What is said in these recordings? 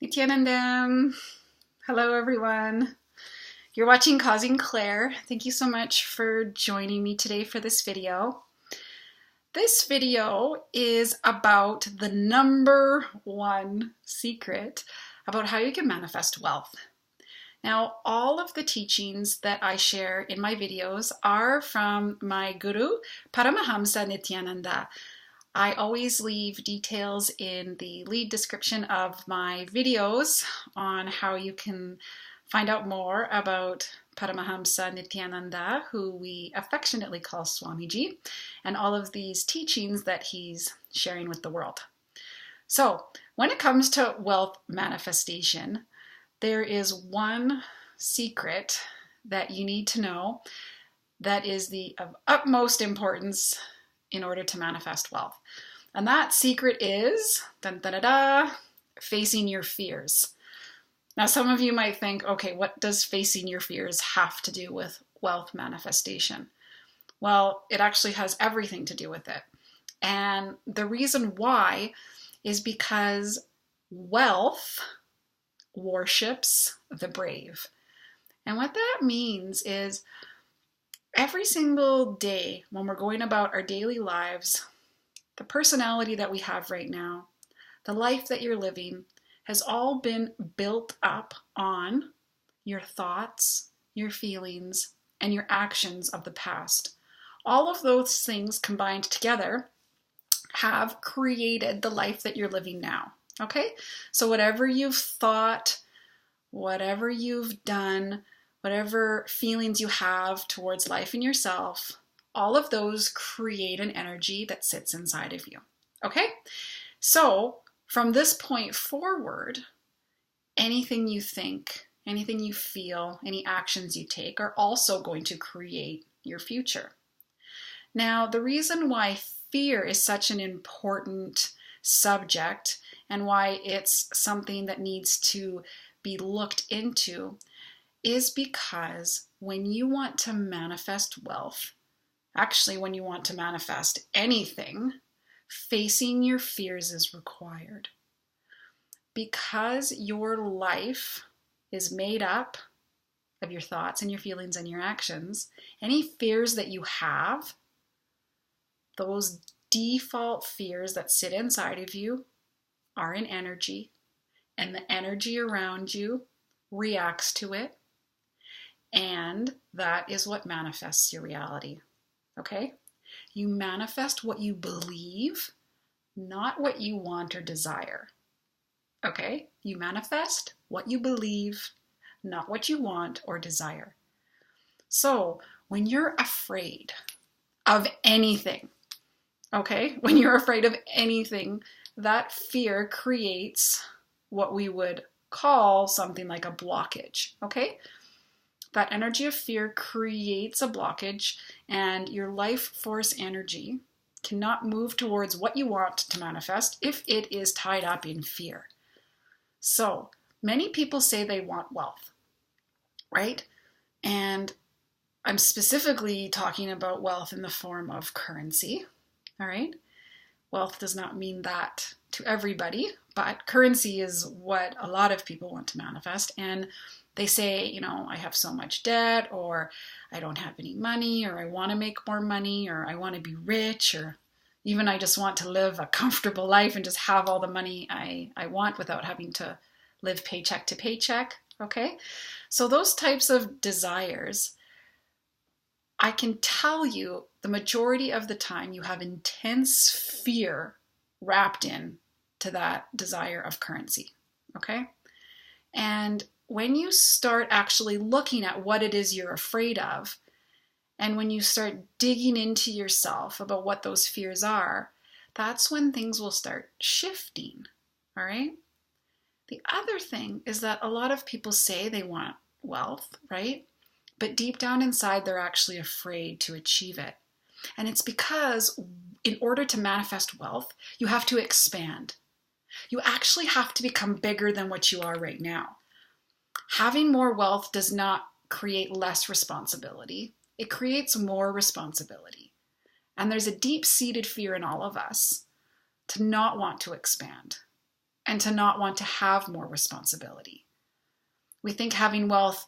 Nithyananda. Hello, everyone. You're watching Causing Claire. Thank you so much for joining me today for this video. This video is about the number one secret about how you can manifest wealth. Now, all of the teachings that I share in my videos are from my guru, Paramahamsa Nithyananda. I always leave details in the lead description of my videos on how you can find out more about Paramahamsa Nithyananda, who we affectionately call Swamiji, and all of these teachings that he's sharing with the world. So, when it comes to wealth manifestation, there is one secret that you need to know that is of utmost importance in order to manifest wealth. And that secret is, facing your fears. Now, some of you might think, okay, what does facing your fears have to do with wealth manifestation? Well, it actually has everything to do with it. And the reason why is because wealth worships the brave. And what that means is every single day when we're going about our daily lives, the personality that we have right now, the life that you're living, has all been built up on your thoughts, your feelings, and your actions of the past. All of those things combined together have created the life that you're living now. Okay? So whatever you've thought, whatever you've done, whatever feelings you have towards life and yourself, all of those create an energy that sits inside of you. Okay? So from this point forward, anything you think, anything you feel, any actions you take are also going to create your future. Now, the reason why fear is such an important subject and why it's something that needs to be looked into is because when you want to manifest wealth, actually when you want to manifest anything, facing your fears is required. Because your life is made up of your thoughts and your feelings and your actions, any fears that you have, those default fears that sit inside of you are an energy, and the energy around you reacts to it. And that is what manifests your reality, okay? You manifest what you believe, not what you want or desire, okay? You manifest what you believe, not what you want or desire. So when you're afraid of anything, okay? When you're afraid of anything, that fear creates what we would call something like a blockage, okay? That energy of fear creates a blockage, and your life force energy cannot move towards what you want to manifest if it is tied up in fear. So many people say they want wealth, right? And I'm specifically talking about wealth in the form of currency, all right? Wealth does not mean that to everybody, but currency is what a lot of people want to manifest. And they say, I have so much debt, or I don't have any money, or I want to make more money, or I want to be rich, or even I just want to live a comfortable life and just have all the money I want without having to live paycheck to paycheck, okay? So those types of desires, I can tell you the majority of the time you have intense fear wrapped in to that desire of currency, okay? And when you start actually looking at what it is you're afraid of, and when you start digging into yourself about what those fears are, that's when things will start shifting, all right? The other thing is that a lot of people say they want wealth, right? But deep down inside, they're actually afraid to achieve it. And it's because in order to manifest wealth, you have to expand. You actually have to become bigger than what you are right now. Having more wealth does not create less responsibility. It creates more responsibility. And there's a deep-seated fear in all of us to not want to expand. and to not want to have more responsibility. We think having wealth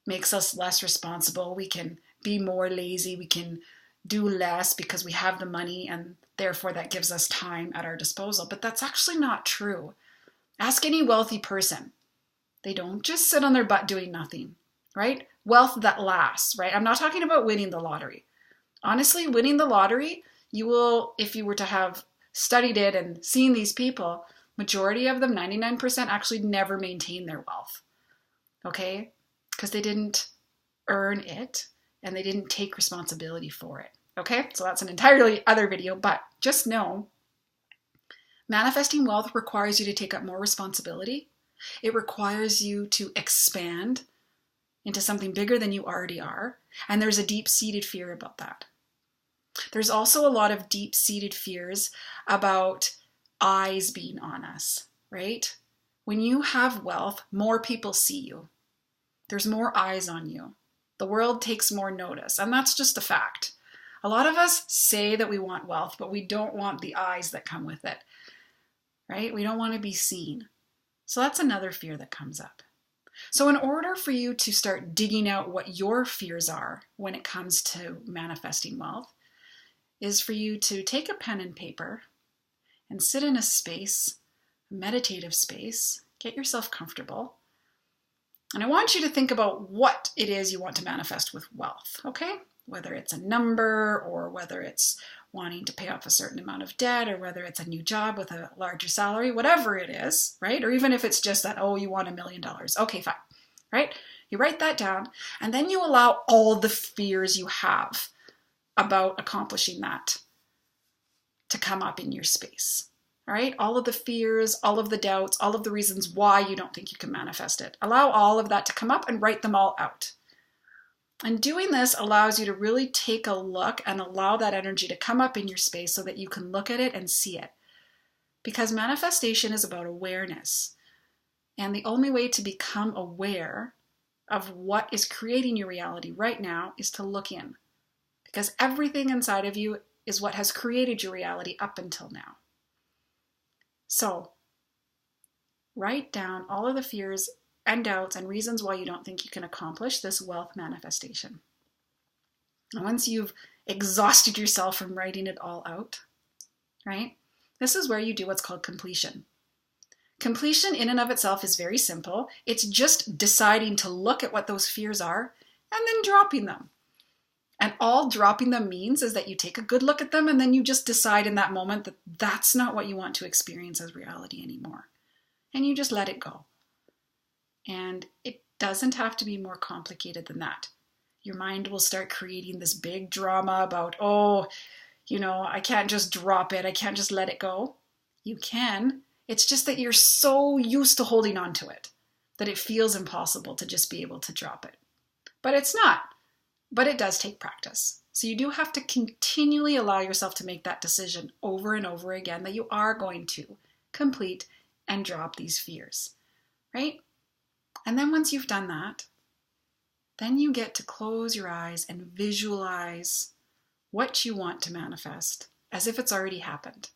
makes us less responsible. We can be more lazy. We can do less because we have the money, and therefore that gives us time at our disposal. But that's actually not true. Ask any wealthy person. They don't just sit on their butt doing nothing, right? Wealth that lasts, right? I'm not talking about winning the lottery. Honestly, winning the lottery, you will, if you were to have studied it and seen these people, majority of them, 99%, actually never maintain their wealth, okay? Because they didn't earn it and they didn't take responsibility for it, okay? So that's an entirely other video, but just know manifesting wealth requires you to take up more responsibility. It requires you to expand into something bigger than you already are. And there's a deep-seated fear about that. There's also a lot of deep-seated fears about eyes being on us, right? When you have wealth, more people see you. There's more eyes on you. The world takes more notice, and that's just a fact. A lot of us say that we want wealth, but we don't want the eyes that come with it, right? We don't want to be seen. So that's another fear that comes up. So in order for you to start digging out what your fears are when it comes to manifesting wealth, is for you to take a pen and paper and sit in a space, a meditative space, get yourself comfortable. And I want you to think about what it is you want to manifest with wealth, okay? Whether it's a number, or whether it's wanting to pay off a certain amount of debt, or whether it's a new job with a larger salary, whatever it is, right? Or even if it's just that, oh, you want $1 million. Okay, fine, right? You write that down, and then you allow all the fears you have about accomplishing that to come up in your space, all right? All of the fears, all of the doubts, all of the reasons why you don't think you can manifest it. Allow all of that to come up and write them all out. And doing this allows you to really take a look and allow that energy to come up in your space so that you can look at it and see it. Because manifestation is about awareness. And the only way to become aware of what is creating your reality right now is to look in. Because everything inside of you is what has created your reality up until now. So, write down all of the fears and doubts and reasons why you don't think you can accomplish this wealth manifestation. And once you've exhausted yourself from writing it all out, right, this is where you do what's called completion. Completion in and of itself is very simple. It's just deciding to look at what those fears are and then dropping them. And all dropping them means is that you take a good look at them and then you just decide in that moment that that's not what you want to experience as reality anymore. And you just let it go. And it doesn't have to be more complicated than that. Your mind will start creating this big drama about, oh, I can't just drop it. I can't just let it go. You can. It's just that you're so used to holding on to it that it feels impossible to just be able to drop it. But it's not. But it does take practice. So you do have to continually allow yourself to make that decision over and over again that you are going to complete and drop these fears, right? And then once you've done that, then you get to close your eyes and visualize what you want to manifest as if it's already happened.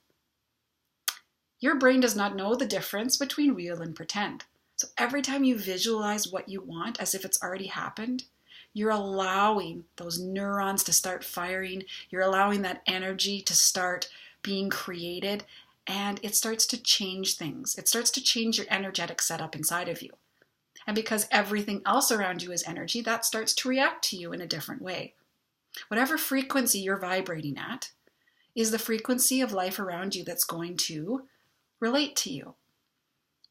Your brain does not know the difference between real and pretend. So every time you visualize what you want as if it's already happened, you're allowing those neurons to start firing. You're allowing that energy to start being created, and it starts to change things. It starts to change your energetic setup inside of you. And because everything else around you is energy, that starts to react to you in a different way. Whatever frequency you're vibrating at is the frequency of life around you that's going to relate to you.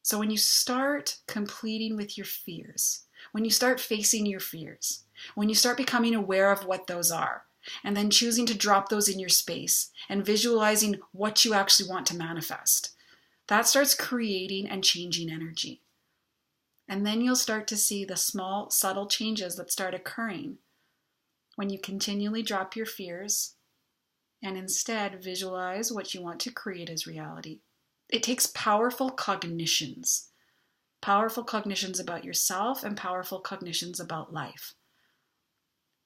So when you start completing with your fears, when you start facing your fears, when you start becoming aware of what those are, and then choosing to drop those in your space and visualizing what you actually want to manifest, that starts creating and changing energy. And then you'll start to see the small, subtle changes that start occurring when you continually drop your fears and instead visualize what you want to create as reality. It takes powerful cognitions about yourself and powerful cognitions about life.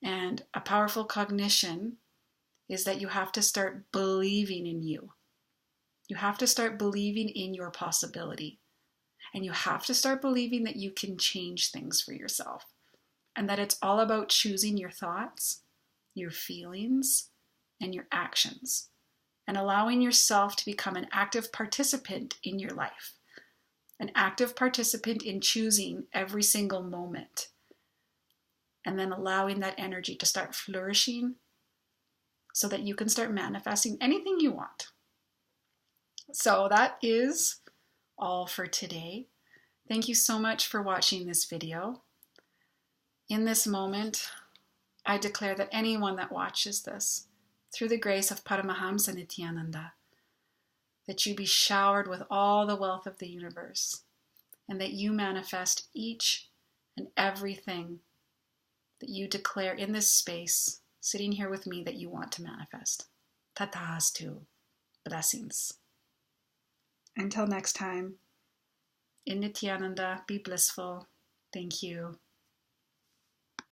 And a powerful cognition is that you have to start believing in you. You have to start believing in your possibility. And you have to start believing that you can change things for yourself. And that it's all about choosing your thoughts, your feelings, and your actions. And allowing yourself to become an active participant in your life. An active participant in choosing every single moment. And then allowing that energy to start flourishing so that you can start manifesting anything you want. So that is all for today. Thank you so much for watching this video. In this moment, I declare that anyone that watches this, through the grace of Paramahamsa Nithyananda, that you be showered with all the wealth of the universe, and that you manifest each and everything that you declare in this space, sitting here with me, that you want to manifest. Tathastu. Blessings. Until next time, in Nithyananda, be blissful. Thank you.